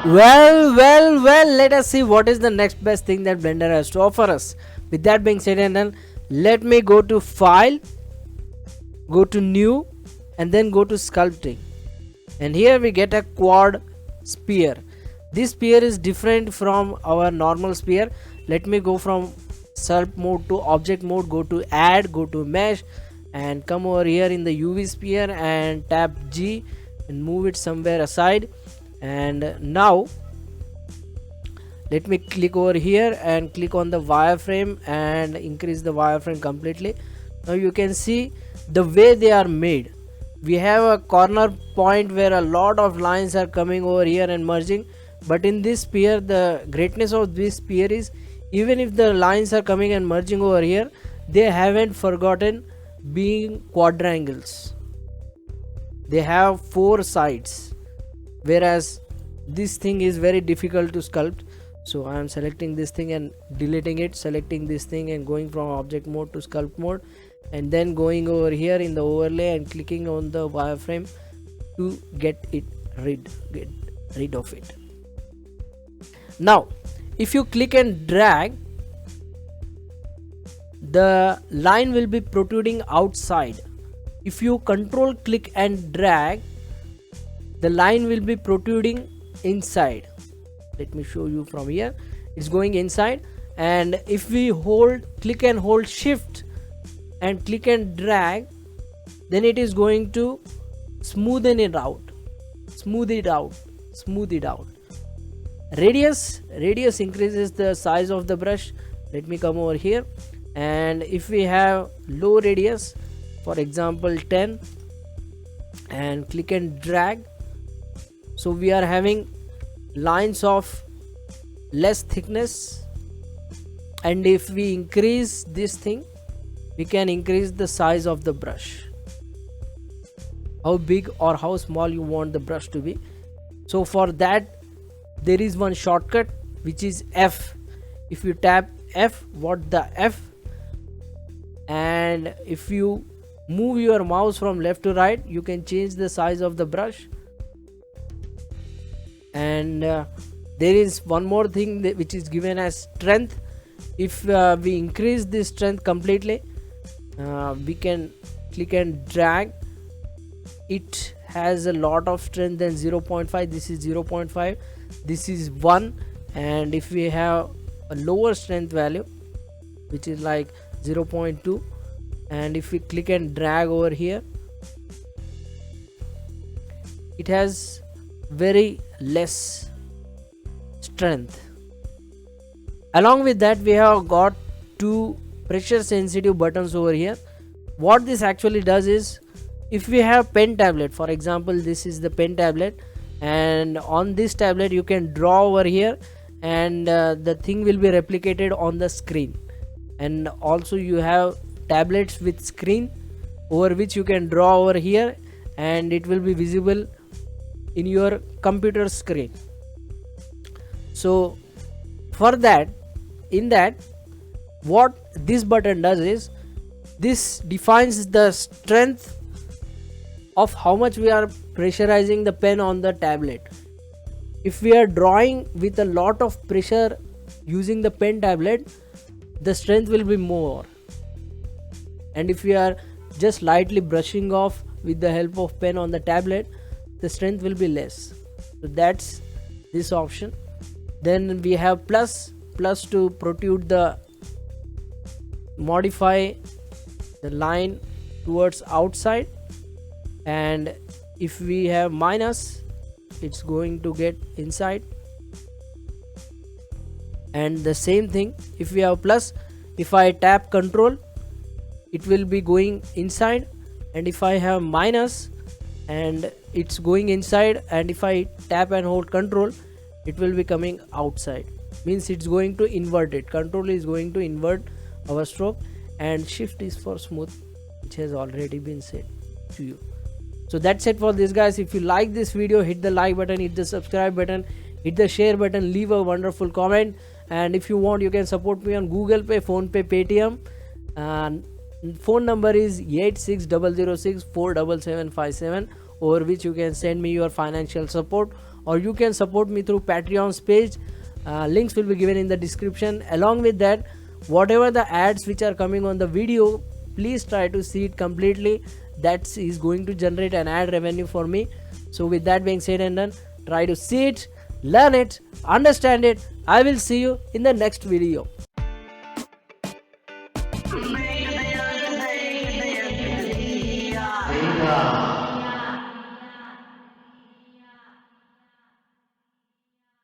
Well, let us see what is the next best thing that Blender has to offer us. With that being said and done, let me go to File, go to New, and then go to Sculpting. And here we get a quad sphere. This sphere is different from our normal sphere. Let me go from Sculpt mode to Object mode, go to Add, go to Mesh, and come over here in the UV sphere and tap G and move it somewhere aside. And now let me click over here and click on the wireframe and increase the wireframe completely. Now you can see the way they are made. We have a corner point where a lot of lines are coming over here and merging, but in this sphere, the greatness of this sphere is even if the lines are coming and merging over here, they haven't forgotten being quadrangles. They have 4 sides, whereas this thing is very difficult to sculpt. So I am selecting this thing and deleting it, selecting this thing and going from object mode to sculpt mode, and then going over here in the overlay and clicking on the wireframe to get rid of it. Now if you click and drag, the line will be protruding outside. If you control click and drag, the line will be protruding inside. Let me show you from here. It's going inside, and if we click and hold shift and click and drag, then it is going to smooth it out. Radius increases the size of the brush. Let me come over here, and if we have low radius, for example 10, and click and drag, so we are having lines of less thickness. And if we increase this thing, we can increase the size of the brush, how big or how small you want the brush to be. So for that there is one shortcut, which is F. If you tap F, and if you move your mouse from left to right, you can change the size of the brush. And there is one more thing which is given as strength. If we increase this strength completely, we can click and drag. It has a lot of strength than 0.5. This is 0.5, this is 1. And if we have a lower strength value, which is like 0.2, and if we click and drag over here, it has very less strength. Along with that, we have got 2 pressure sensitive buttons over here. What this actually does is, if we have pen tablet, for example this is the pen tablet, and on this tablet you can draw over here, and the thing will be replicated on the screen. And also you have tablets with screen over which you can draw over here, and it will be visible in your computer screen. So for that, what this button does is, this defines the strength of how much we are pressurizing the pen on the tablet. If we are drawing with a lot of pressure using the pen tablet, the strength will be more, and if we are just lightly brushing off with the help of pen on the tablet, the strength will be less. So that's this option. Then we have plus to protrude the modify the line towards outside, and if we have minus, it's going to get inside. And the same thing, if we have plus, if I tap control, it will be going inside, and if I have minus, and it's going inside, and if I tap and hold control, it will be coming outside. Means it's going to invert it. Control is going to invert our stroke, and shift is for smooth, which has already been said to you. So that's it for this, guys. If you like this video, hit the like button, hit the subscribe button, hit the share button, leave a wonderful comment, and if you want, you can support me on Google Pay, Phone Pay, Paytm. phone number is 8600647757, over which you can send me your financial support, or you can support me through Patreon's page. Links will be given in the description. Along with that, whatever the ads which are coming on the video, please try to see it completely. That is going to generate an ad revenue for me. So with that being said and done, try to see it, learn it, understand it. I will see you in the next video.